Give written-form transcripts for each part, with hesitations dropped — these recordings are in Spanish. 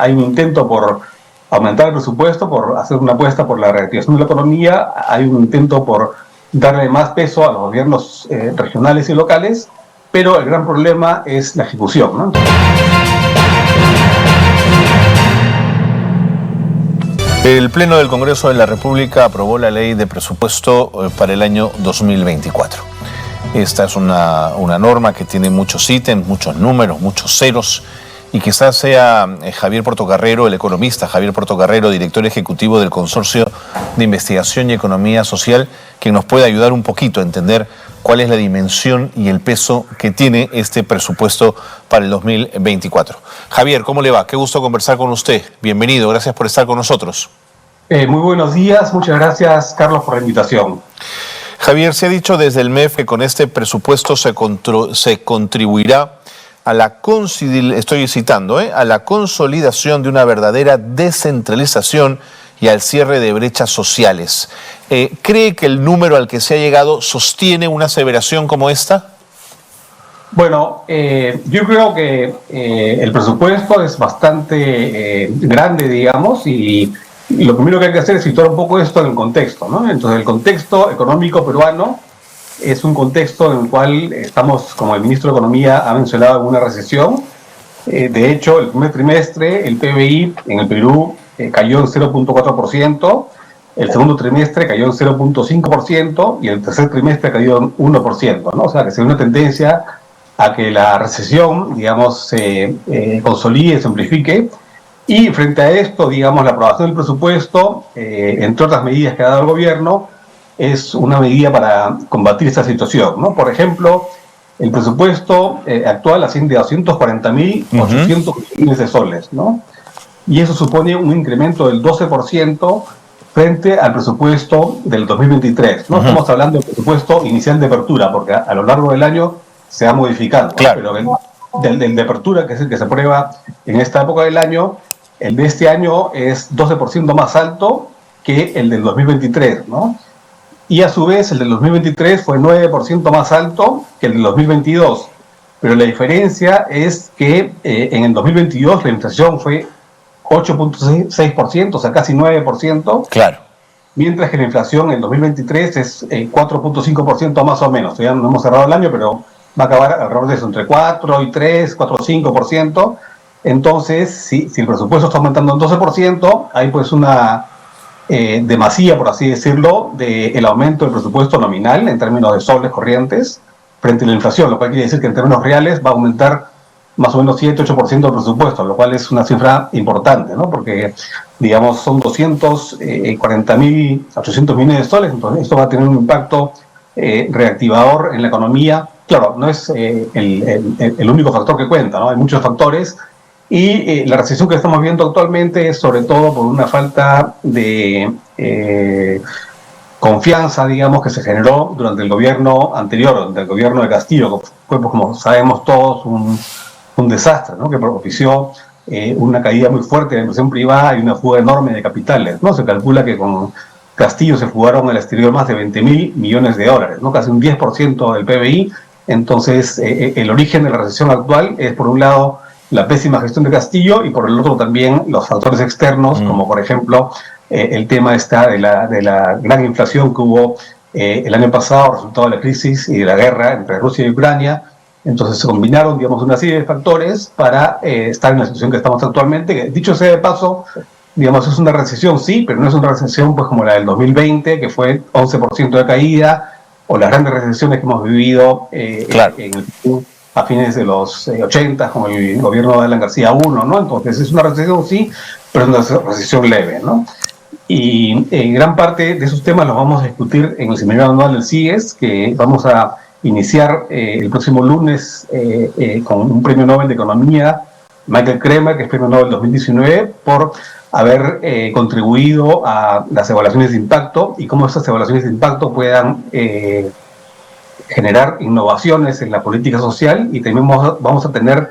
Hay un intento por aumentar el presupuesto, por hacer una apuesta por la reactivación de la economía, hay un intento por darle más peso a los gobiernos regionales y locales, pero el gran problema es la ejecución, ¿no? El Pleno del Congreso de la República aprobó la ley de presupuesto para el año 2024. Esta es una norma que tiene muchos ítems, muchos números, muchos ceros, y quizás sea Javier Portocarrero, el economista Javier Portocarrero, director ejecutivo del Consorcio de Investigación y Economía Social, quien nos puede ayudar un poquito a entender cuál es la dimensión y el peso que tiene este presupuesto para el 2024. Javier, ¿cómo le va? Qué gusto conversar con usted. Bienvenido, gracias por estar con nosotros. Muy buenos días, muchas gracias, Carlos, por la invitación. Javier, se ha dicho desde el MEF que con este presupuesto se contribuirá a la a la consolidación de una verdadera descentralización y al cierre de brechas sociales. ¿Cree que el número al que se ha llegado sostiene una aseveración como esta? Bueno, yo creo que el presupuesto es bastante grande, digamos, y lo primero que hay que hacer es situar un poco esto en el contexto, ¿no? Entonces, el contexto económico peruano es un contexto en el cual estamos, como el ministro de Economía ha mencionado, en una recesión. De hecho, el primer trimestre, el PBI en el Perú cayó en 0.4%, el segundo trimestre cayó en 0.5% y el tercer trimestre cayó en 1%, ¿no? O sea, que se ve una tendencia a que la recesión, digamos, se consolide, se amplifique. Y frente a esto, digamos, la aprobación del presupuesto, entre otras medidas que ha dado el gobierno, es una medida para combatir esta situación, ¿no? Por ejemplo, el presupuesto actual asciende a 240.800 millones de soles, ¿no? Y eso supone un incremento del 12% frente al presupuesto del 2023. No estamos hablando del presupuesto inicial de apertura, porque a lo largo del año se va modificando, claro, ¿no? Pero del de apertura, que es el que se aprueba en esta época del año, el de este año es 12% más alto que el del 2023, ¿no? Y a su vez el del 2023 fue 9% más alto que el del 2022. Pero la diferencia es que en el 2022 la inflación fue 8.6%, o sea, casi 9%. Claro. Mientras que la inflación en el 2023 es 4.5% más o menos. Ya no hemos cerrado el año, pero va a acabar alrededor de eso, entre 4 y 3, 4,5%. Entonces, si el presupuesto está aumentando en 12%, hay pues una demasía, por así decirlo, del aumento del presupuesto nominal en términos de soles corrientes frente a la inflación, lo cual quiere decir que en términos reales va a aumentar más o menos 7-8% del presupuesto, lo cual es una cifra importante, ¿no? Porque, digamos, son 240.800 millones de soles, entonces esto va a tener un impacto reactivador en la economía. Claro, no es el único factor que cuenta, ¿no? Hay muchos factores. Y la recesión que estamos viendo actualmente es sobre todo por una falta de confianza, digamos, que se generó durante el gobierno anterior, durante el gobierno de Castillo, que fue, pues, como sabemos todos, un desastre, ¿no? Que propició una caída muy fuerte de la inversión privada y una fuga enorme de capitales, ¿no? Se calcula que con Castillo se fugaron al exterior más de 20.000 millones de dólares, ¿no? Casi un 10% del PBI. Entonces, el origen de la recesión actual es, por un lado, la pésima gestión de Castillo y por el otro también los factores externos, como por ejemplo el tema de la gran inflación que hubo el año pasado, resultado de la crisis y de la guerra entre Rusia y Ucrania. Entonces se combinaron, digamos, una serie de factores para estar en la situación que estamos actualmente, que, dicho sea de paso, digamos, es una recesión, sí, pero no es una recesión pues como la del 2020, que fue 11% de caída, o las grandes recesiones que hemos vivido claro, en el a fines de los 80, como el gobierno de Alan García I, ¿no? Entonces es una recesión, sí, pero es una recesión leve, ¿no? Y gran parte de esos temas los vamos a discutir en el seminario anual del CIES, que vamos a iniciar el próximo lunes con un premio Nobel de Economía, Michael Kremer, que es premio Nobel 2019, por haber contribuido a las evaluaciones de impacto y cómo esas evaluaciones de impacto puedan generar innovaciones en la política social. Y también vamos a tener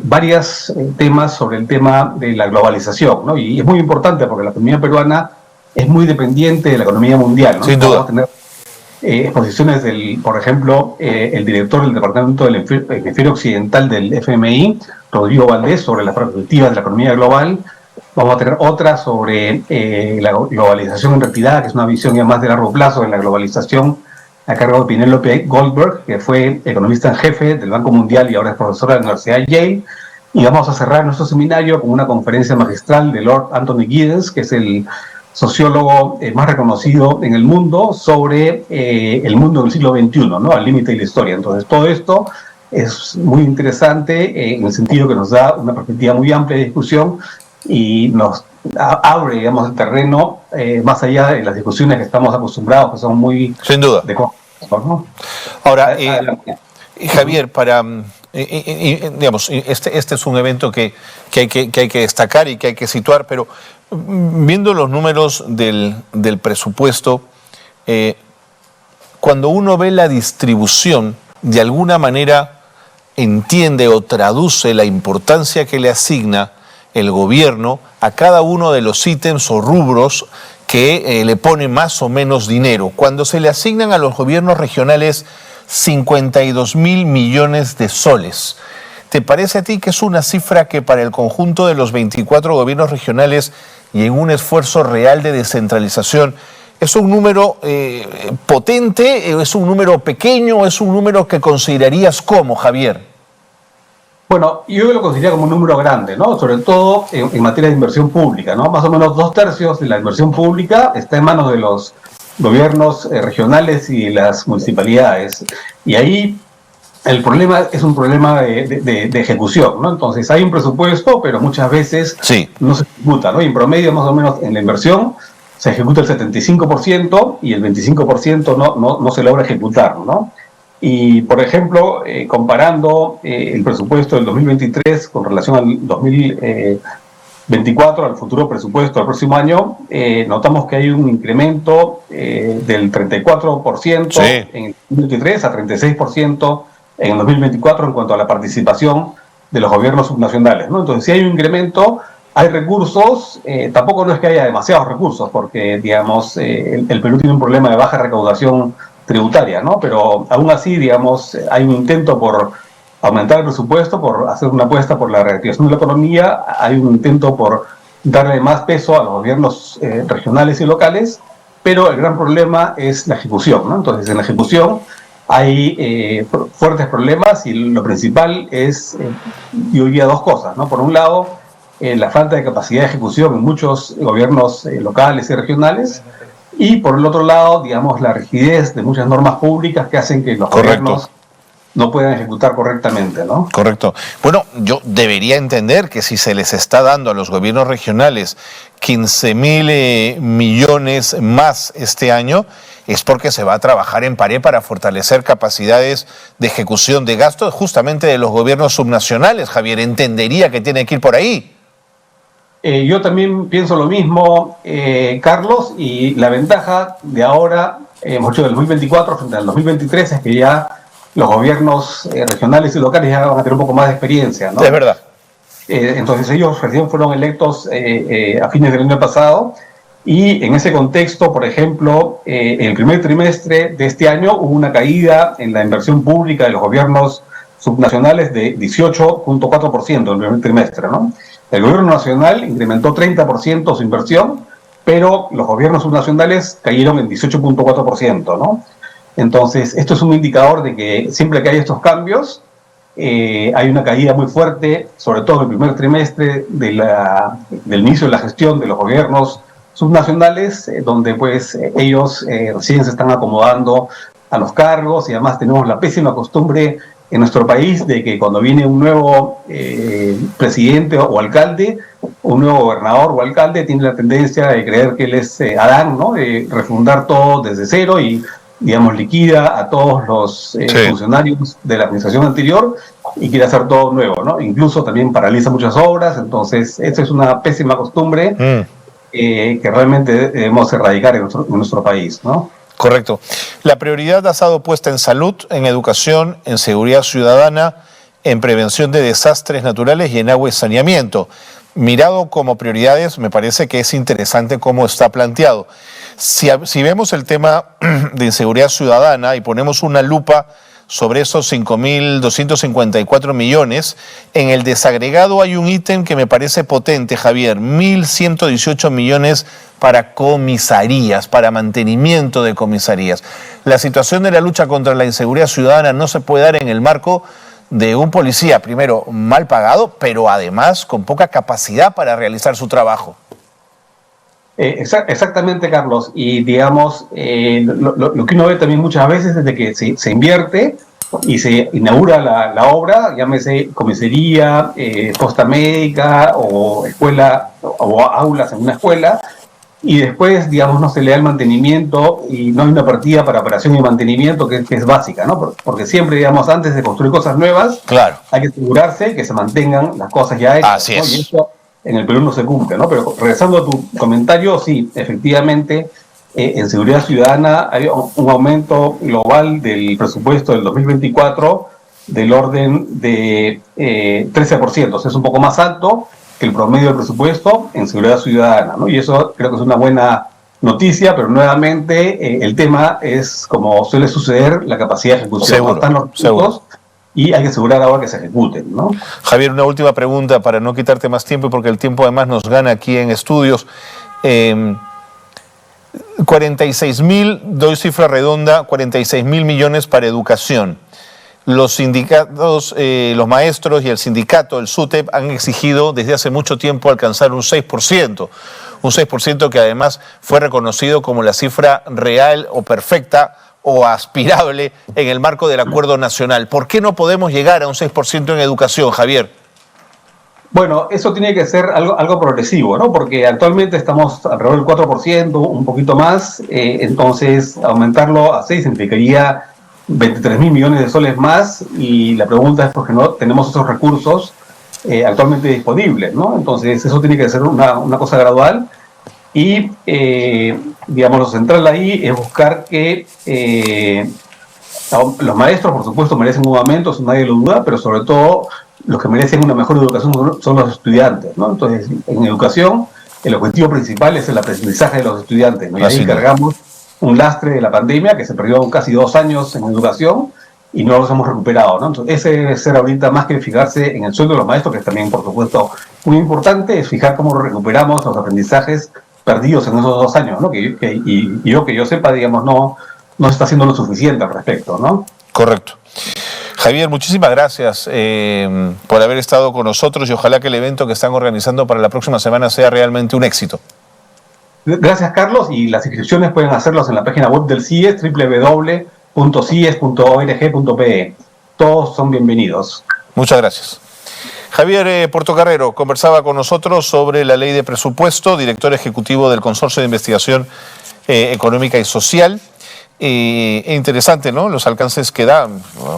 varios temas sobre el tema de la globalización, ¿no? Y es muy importante porque la economía peruana es muy dependiente de la economía mundial, ¿no? Sin duda. Vamos a tener exposiciones del, por ejemplo, el director del Departamento del Hemisferio Occidental del FMI, Rodrigo Valdés, sobre las perspectivas de la economía global. Vamos a tener otra sobre la globalización en retirada, que es una visión ya más de largo plazo en la globalización, a cargo de Penélope Goldberg, que fue economista en jefe del Banco Mundial y ahora es profesora de la Universidad de Yale. Y vamos a cerrar nuestro seminario con una conferencia magistral de Lord Anthony Giddens, que es el sociólogo más reconocido en el mundo, sobre el mundo del siglo XXI, ¿no? Al límite de la historia. Entonces, todo esto es muy interesante en el sentido que nos da una perspectiva muy amplia de discusión y nos abre, digamos, el terreno más allá de las discusiones que estamos acostumbrados, que son muy... Sin duda. ¿no? Ahora, Javier, para... digamos, este es un evento que hay que destacar y que hay que situar, pero viendo los números del presupuesto, cuando uno ve la distribución, de alguna manera entiende o traduce la importancia que le asigna el gobierno a cada uno de los ítems o rubros que le pone más o menos dinero. Cuando se le asignan a los gobiernos regionales 52.000 millones de soles, ¿te parece a ti que es una cifra que para el conjunto de los 24 gobiernos regionales y en un esfuerzo real de descentralización es un número potente, es un número pequeño, es un número que considerarías como, Javier? Bueno, yo lo consideraría como un número grande, ¿no? Sobre todo en materia de inversión pública, ¿no? Más o menos 2/3 de la inversión pública está en manos de los gobiernos regionales y las municipalidades. Y ahí el problema es un problema de ejecución, ¿no? Entonces hay un presupuesto, pero muchas veces no se ejecuta, ¿no? Y en promedio, más o menos, en la inversión se ejecuta el 75% y el 25% no se logra ejecutar, ¿no? Y, por ejemplo, comparando el presupuesto del 2023 con relación al 2024, al futuro presupuesto del próximo año, notamos que hay un incremento del 34% en el 2023 a 36% en el 2024 en cuanto a la participación de los gobiernos subnacionales, ¿no? Entonces, si hay un incremento, hay recursos, tampoco no es que haya demasiados recursos, porque, digamos, el Perú tiene un problema de baja recaudación tributaria, ¿no? Pero aún así, digamos, hay un intento por aumentar el presupuesto, por hacer una apuesta por la reactivación de la economía, hay un intento por darle más peso a los gobiernos regionales y locales, pero el gran problema es la ejecución, ¿no? Entonces, en la ejecución hay fuertes problemas y lo principal es, yo diría, dos cosas, ¿no? Por un lado, la falta de capacidad de ejecución en muchos gobiernos locales y regionales, y por el otro lado, digamos, la rigidez de muchas normas públicas que hacen que los gobiernos no puedan ejecutar correctamente, ¿no? Correcto. Bueno, yo debería entender que si se les está dando a los gobiernos regionales 15.000 millones más este año, es porque se va a trabajar en pared para fortalecer capacidades de ejecución de gastos justamente de los gobiernos subnacionales. Javier, entendería que tiene que ir por ahí. Yo también pienso lo mismo, Carlos, y la ventaja de ahora, hemos hecho del 2024 frente al 2023, es que ya los gobiernos regionales y locales ya van a tener un poco más de experiencia, ¿no? Es verdad. Entonces ellos recién fueron electos a fines del año pasado, y en ese contexto, por ejemplo, en el primer trimestre de este año hubo una caída en la inversión pública de los gobiernos subnacionales de 18.4% en el primer trimestre, ¿no? El gobierno nacional incrementó 30% su inversión, pero los gobiernos subnacionales cayeron en 18.4%, ¿no? Entonces, esto es un indicador de que siempre que hay estos cambios, hay una caída muy fuerte, sobre todo en el primer trimestre del inicio de la gestión de los gobiernos subnacionales, donde pues ellos recién se están acomodando a los cargos, y además tenemos la pésima costumbre en nuestro país de que cuando viene un nuevo presidente o alcalde, un nuevo gobernador o alcalde, tiene la tendencia de creer que él es Adán, ¿no? De refundar todo desde cero y, digamos, liquida a todos los funcionarios de la administración anterior y quiere hacer todo nuevo, ¿no? Incluso también paraliza muchas obras. Entonces, esta es una pésima costumbre que realmente debemos erradicar en nuestro país, ¿no? Correcto. La prioridad ha estado puesta en salud, en educación, en seguridad ciudadana, en prevención de desastres naturales y en agua y saneamiento. Mirado como prioridades, me parece que es interesante cómo está planteado. Si vemos el tema de inseguridad ciudadana y ponemos una lupa sobre esos 5.254 millones, en el desagregado hay un ítem que me parece potente, Javier, 1.118 millones para comisarías, para mantenimiento de comisarías. La situación de la lucha contra la inseguridad ciudadana no se puede dar en el marco de un policía, primero, mal pagado, pero además con poca capacidad para realizar su trabajo. Exactamente, Carlos. Y digamos, lo que uno ve también muchas veces es de que se invierte y se inaugura la obra, llámese comisaría, posta médica o escuela o aulas en una escuela, y después, digamos, no se le da el mantenimiento y no hay una partida para operación y mantenimiento que es básica, ¿no? Porque siempre, digamos, antes de construir cosas nuevas, claro, hay que asegurarse que se mantengan las cosas ya hechas. Así es. ¿No? Y eso en el Perú no se cumple, ¿no? Pero regresando a tu comentario, sí, efectivamente, en seguridad ciudadana hay un aumento global del presupuesto del 2024 del orden de 13%, o sea, es un poco más alto que el promedio del presupuesto en seguridad ciudadana, ¿no? Y eso creo que es una buena noticia, pero nuevamente el tema es, como suele suceder, la capacidad de ejecución. Seguro, no están los recursos y hay que asegurar ahora que se ejecuten, ¿no? Javier, una última pregunta para no quitarte más tiempo y porque el tiempo además nos gana aquí en estudios. 46.000, doy cifra redonda, 46.000 millones para educación. Los sindicatos, los maestros y el sindicato, el SUTEP, han exigido desde hace mucho tiempo alcanzar un 6% que además fue reconocido como la cifra real o perfecta o aspirable en el marco del acuerdo nacional. ¿Por qué no podemos llegar a un 6% en educación, Javier? Bueno, eso tiene que ser algo progresivo, ¿no? Porque actualmente estamos alrededor del 4%, un poquito más, entonces aumentarlo a 6 significaría 23.000 millones de soles más, y la pregunta es por qué no tenemos esos recursos actualmente disponibles, ¿no? Entonces eso tiene que ser una cosa gradual y, digamos, lo central ahí es buscar que los maestros, por supuesto, merecen un aumento, eso nadie lo duda, pero sobre todo los que merecen una mejor educación son los estudiantes, ¿no? Entonces, en educación, el objetivo principal es el aprendizaje de los estudiantes, ¿no? Y ahí cargamos un lastre de la pandemia que se perdió casi 2 años en educación y no los hemos recuperado, ¿no? Entonces, ese debe ser ahorita más que fijarse en el sueldo de los maestros, que es también, por supuesto, muy importante, es fijar cómo recuperamos los aprendizajes perdidos en esos 2 años, ¿no? Y yo que yo sepa, digamos, no se está haciendo lo suficiente al respecto, ¿no? Correcto. Javier, muchísimas gracias por haber estado con nosotros y ojalá que el evento que están organizando para la próxima semana sea realmente un éxito. Gracias, Carlos, y las inscripciones pueden hacerlas en la página web del CIES, www.cies.org.pe. Todos son bienvenidos. Muchas gracias. Javier Portocarrero conversaba con nosotros sobre la ley de presupuesto, director ejecutivo del Consorcio de Investigación Económica y Social. Interesante, ¿no? Los alcances que da.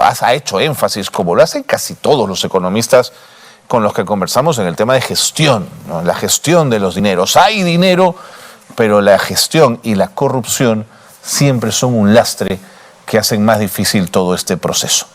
Ha hecho énfasis, como lo hacen casi todos los economistas con los que conversamos, en el tema de gestión, ¿no? La gestión de los dineros. Hay dinero, pero la gestión y la corrupción siempre son un lastre que hacen más difícil todo este proceso.